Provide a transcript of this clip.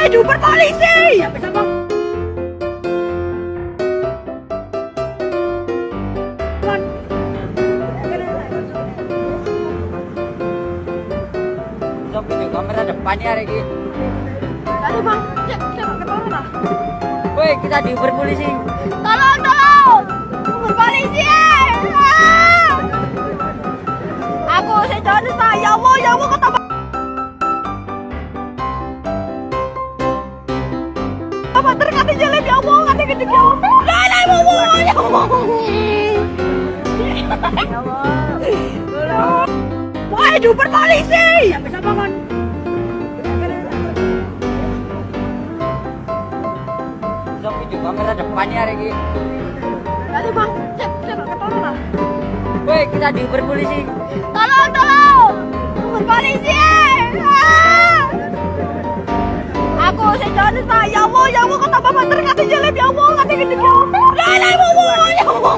Wah, super polisi! Stop video kamera depannya lagi. Tadi bang, cek, ketahuan lah. Woi, kita diuber polisi. Tolong, tolong! Super polisi! Ah! Aku sejodoh saya, ya Allah, kata bang. Apa terkati jelek ya Allah, kata gede ya Allah. Lah, ya Allah, ya Allah. Wah, super polisi! Bisa bangun. Stop video kamera depannya lagi. Tadi bang, cek, ketahuan lah. Woi, kita diuber polisi. Tolong, tolong! Super polisi! Ah! Aku sejodoh saya, ya Allah, kata bapak terkati jelek ya Allah, kata gede ya Allah. Lah, ya Allah, ya Allah.